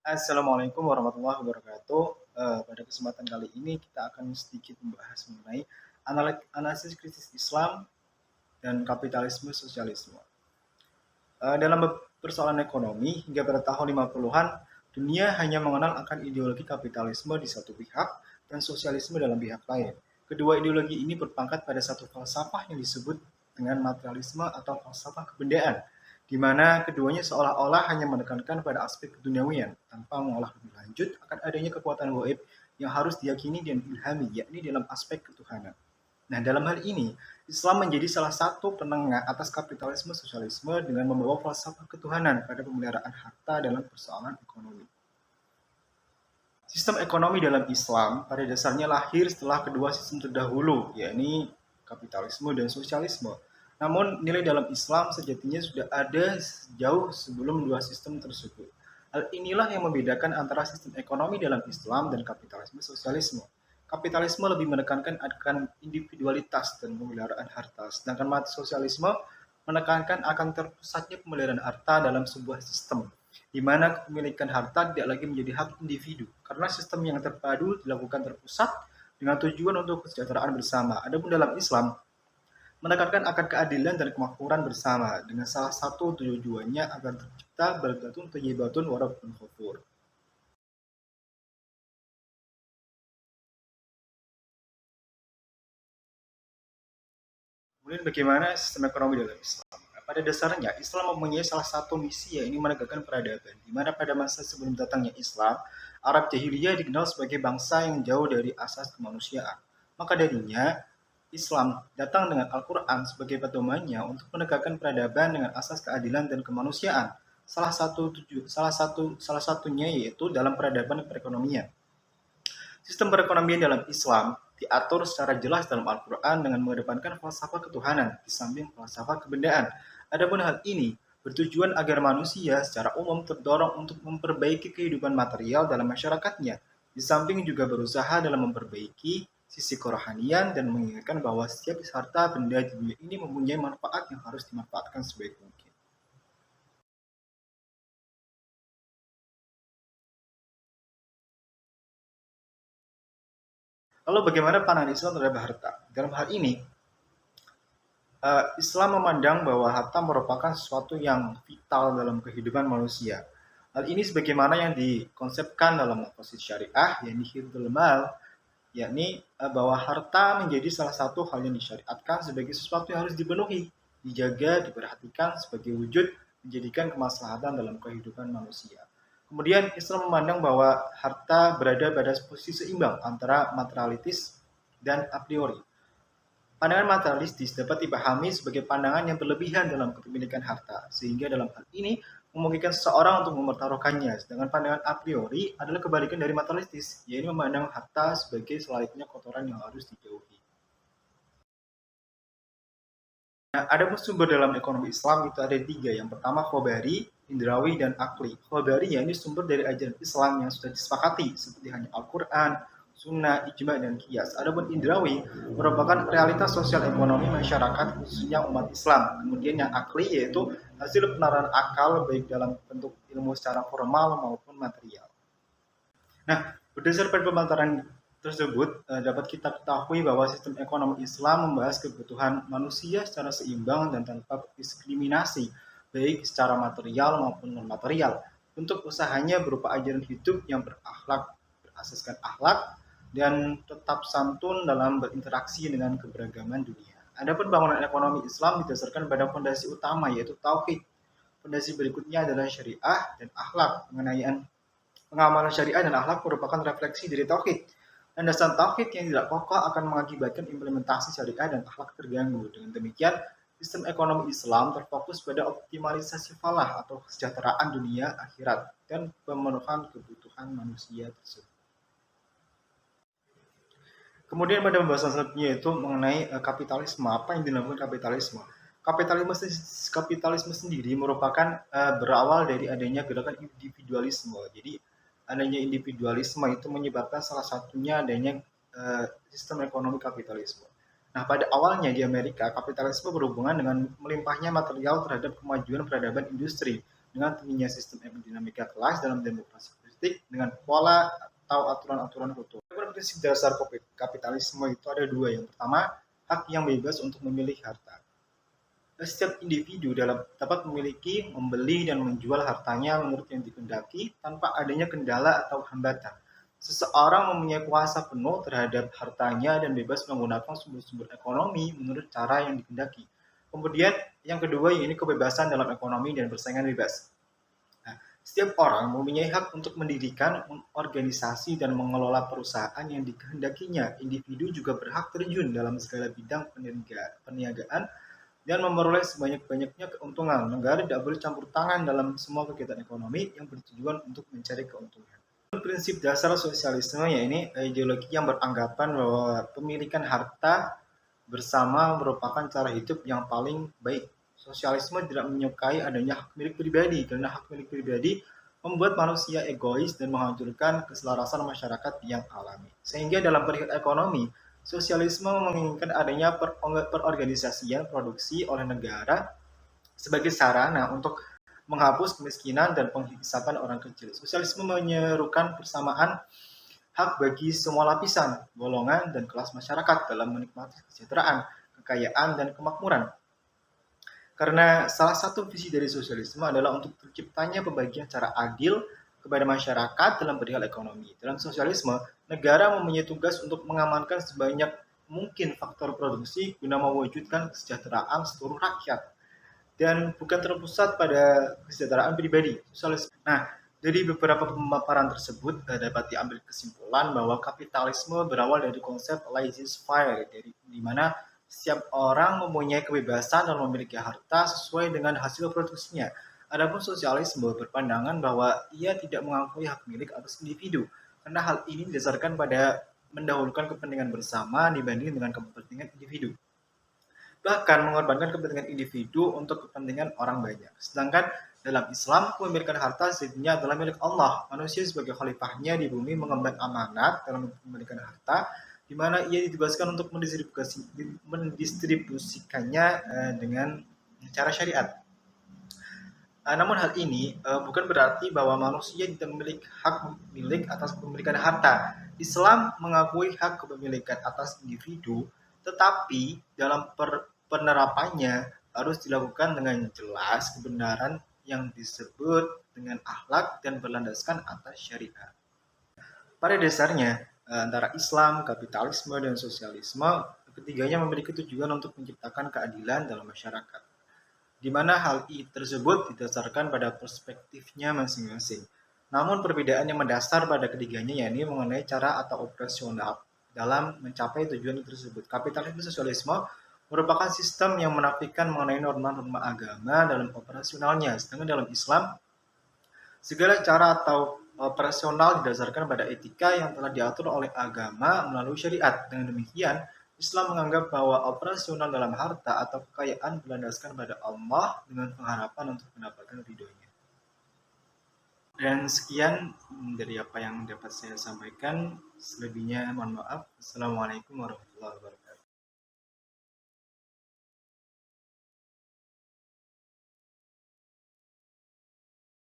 Assalamualaikum warahmatullahi wabarakatuh. Pada kesempatan kali ini kita akan sedikit membahas mengenai analisis krisis Islam dan kapitalisme sosialisme. Dalam persoalan ekonomi, hingga pada tahun 50-an, dunia hanya mengenal akan ideologi kapitalisme di satu pihak dan sosialisme dalam pihak lain. Kedua ideologi ini berpangkat pada satu falsafah yang disebut dengan materialisme atau falsafah kebendaan, di mana keduanya seolah-olah hanya menekankan pada aspek keduniawian tanpa mengolah lebih lanjut akan adanya kekuatan gaib yang harus diyakini dan ilhami, yakni dalam aspek ketuhanan. Nah, dalam hal ini, Islam menjadi salah satu penengah atas kapitalisme sosialisme dengan membawa falsafah ketuhanan pada pemeliharaan harta dalam persoalan ekonomi. Sistem ekonomi dalam Islam pada dasarnya lahir setelah kedua sistem terdahulu, yakni kapitalisme dan sosialisme. Namun, nilai dalam Islam sejatinya sudah ada jauh sebelum dua sistem tersebut. Hal inilah yang membedakan antara sistem ekonomi dalam Islam dan kapitalisme sosialisme. Kapitalisme lebih menekankan akan individualitas dan pemeliharaan harta, sedangkan sosialisme menekankan akan terpusatnya pemeliharaan harta dalam sebuah sistem, di mana kepemilikan harta tidak lagi menjadi hak individu, karena sistem yang terpadu dilakukan terpusat dengan tujuan untuk kesejahteraan bersama. Adapun dalam Islam, menekankan akan keadilan dan kemakmuran bersama, dengan salah satu tujuannya agar tercipta baldatun thayyibatun wa rabbun ghafur. Kemudian bagaimana sistem ekonomi dalam Islam? Pada dasarnya, Islam mempunyai salah satu misi, yaitu menegakkan peradaban, di mana pada masa sebelum datangnya Islam, Arab Jahiliyah dikenal sebagai bangsa yang jauh dari asas kemanusiaan. Maka darinya, Islam datang dengan Al-Quran sebagai pedomannya untuk menegakkan peradaban dengan asas keadilan dan kemanusiaan. Salah satunya yaitu dalam peradaban perekonomian. Sistem perekonomian dalam Islam diatur secara jelas dalam Al-Quran dengan mengedepankan falsafah ketuhanan di samping falsafah kebendaan. Adapun hal ini bertujuan agar manusia secara umum terdorong untuk memperbaiki kehidupan material dalam masyarakatnya, di samping juga berusaha dalam memperbaiki sisi kerohanian dan mengingatkan bahwa setiap harta benda di dunia ini mempunyai manfaat yang harus dimanfaatkan sebaik mungkin. Lalu bagaimana pandangan Islam terhadap harta? Dalam hal ini, Islam memandang bahwa harta merupakan sesuatu yang vital dalam kehidupan manusia. Hal ini sebagaimana yang dikonsepkan dalam maqasid syariah, yakni hifdzul mal, yakni bahwa harta menjadi salah satu hal yang disyariatkan sebagai sesuatu yang harus dipenuhi, dijaga, diperhatikan sebagai wujud menjadikan kemaslahatan dalam kehidupan manusia. Kemudian Islam memandang bahwa harta berada pada posisi seimbang antara materialistis dan a priori. Pandangan materialistis dapat dipahami sebagai pandangan yang berlebihan dalam kepemilikan harta, sehingga dalam hal ini memungkinkan seseorang untuk mempertaruhkannya. Sedangkan pandangan a priori adalah kebalikan dari materialistis, yaitu memandang harta sebagai selayaknya kotoran yang harus dijauhi. Nah, ada sumber dalam ekonomi Islam itu ada tiga. Yang pertama khobari, indrawi, dan akli. Khobari ya ini sumber dari ajaran Islam yang sudah disepakati seperti hanya Al-Quran, Sunnah, Ijma, dan Qiyas. Adapun indrawi merupakan realitas sosial ekonomi masyarakat khususnya umat Islam. Kemudian yang akli yaitu hasil penerapan akal baik dalam bentuk ilmu secara formal maupun material. Nah, berdasarkan pemaparan tersebut, dapat kita ketahui bahwa sistem ekonomi Islam membahas kebutuhan manusia secara seimbang dan tanpa diskriminasi, baik secara material maupun non-material. Untuk usahanya berupa ajaran hidup yang berakhlak, berasaskan akhlak, dan tetap santun dalam berinteraksi dengan keberagaman dunia. Adapun bangunan ekonomi Islam didasarkan pada fondasi utama yaitu tauhid. Fondasi berikutnya adalah syariah dan akhlak. Pengamalan syariah dan akhlak merupakan refleksi dari tauhid. Landasan tauhid yang tidak kokoh akan mengakibatkan implementasi syariah dan akhlak terganggu. Dengan demikian, sistem ekonomi Islam terfokus pada optimalisasi falah atau kesejahteraan dunia akhirat dan pemenuhan kebutuhan manusia tersebut. Kemudian pada pembahasan selanjutnya yaitu mengenai kapitalisme. Apa yang dinamakan kapitalisme? Kapitalisme sendiri merupakan berawal dari adanya gerakan individualisme. Jadi adanya individualisme itu menyebabkan salah satunya adanya sistem ekonomi kapitalisme. Nah, pada awalnya di Amerika, kapitalisme berhubungan dengan melimpahnya material terhadap kemajuan peradaban industri dengan tingginya sistem dinamika kelas dalam demokrasi politik dengan pola atau aturan-aturan khusus. Prinsip dasar kapitalisme itu ada dua. Yang pertama, hak yang bebas untuk memilih harta. Setiap individu dapat memiliki, membeli, dan menjual hartanya menurut yang dikehendaki tanpa adanya kendala atau hambatan. Seseorang mempunyai kuasa penuh terhadap hartanya dan bebas menggunakan sumber-sumber ekonomi menurut cara yang dikehendaki. Kemudian yang kedua, yaitu kebebasan dalam ekonomi dan persaingan bebas. Nah, setiap orang mempunyai hak untuk mendirikan organisasi dan mengelola perusahaan yang dikehendakinya. Individu juga berhak terjun dalam segala bidang perniagaan dan memperoleh sebanyak-banyaknya keuntungan. Negara tidak boleh campur tangan dalam semua kegiatan ekonomi yang bertujuan untuk mencari keuntungan. Prinsip dasar sosialisme yaitu ideologi yang beranggapan bahwa pemilikan harta bersama merupakan cara hidup yang paling baik. Sosialisme tidak menyukai adanya hak milik pribadi, karena hak milik pribadi membuat manusia egois dan menghancurkan keselarasan masyarakat yang alami. Sehingga dalam perihal ekonomi, sosialisme menginginkan adanya perorganisasian produksi oleh negara sebagai sarana untuk menghapus kemiskinan dan penghisapan orang kecil. Sosialisme menyerukan persamaan hak bagi semua lapisan, golongan, dan kelas masyarakat dalam menikmati kesejahteraan, kekayaan, dan kemakmuran. Karena salah satu visi dari sosialisme adalah untuk terciptanya pembagian secara adil kepada masyarakat dalam perihal ekonomi. Dalam sosialisme, negara mempunyai tugas untuk mengamankan sebanyak mungkin faktor produksi guna mewujudkan kesejahteraan seluruh rakyat dan bukan terpusat pada kesejahteraan pribadi. Nah, dari beberapa pemaparan tersebut dapat diambil kesimpulan bahwa kapitalisme berawal dari konsep laissez-faire, di mana setiap orang mempunyai kebebasan dan memiliki harta sesuai dengan hasil produksinya. Adapun sosialisme berpandangan bahwa ia tidak mengakui hak milik atas individu, karena hal ini didasarkan pada mendahulukan kepentingan bersama dibanding dengan kepentingan individu. Bahkan mengorbankan kepentingan individu untuk kepentingan orang banyak. Sedangkan dalam Islam, kepemilikan harta sejatinya adalah milik Allah. Manusia sebagai khalifahnya di bumi mengemban amanat dalam kepemilikan harta, di mana ia ditugaskan untuk mendistribusikannya dengan cara syariat. Namun hal ini bukan berarti bahwa manusia tidak memiliki hak milik atas kepemilikan harta. Islam mengakui hak kepemilikan atas individu, tetapi dalam penerapannya harus dilakukan dengan jelas kebenaran yang disebut dengan akhlak dan berlandaskan atas syariat. Pada dasarnya, antara Islam, kapitalisme, dan sosialisme, ketiganya memiliki tujuan untuk menciptakan keadilan dalam masyarakat, di mana hal tersebut didasarkan pada perspektifnya masing-masing. Namun perbedaan yang mendasar pada ketiganya yakni mengenai cara atau operasional dalam mencapai tujuan tersebut. Kapitalisme sosialisme merupakan sistem yang menafikan mengenai norma-norma agama dalam operasionalnya, sedangkan dalam Islam segala cara atau operasional didasarkan pada etika yang telah diatur oleh agama melalui syariat. Dengan demikian, Islam menganggap bahwa operasional dalam harta atau kekayaan berlandaskan pada Allah dengan pengharapan untuk mendapatkan ridhonya. Dan sekian dari apa yang dapat saya sampaikan. Selebihnya mohon maaf. Assalamualaikum warahmatullahi wabarakatuh.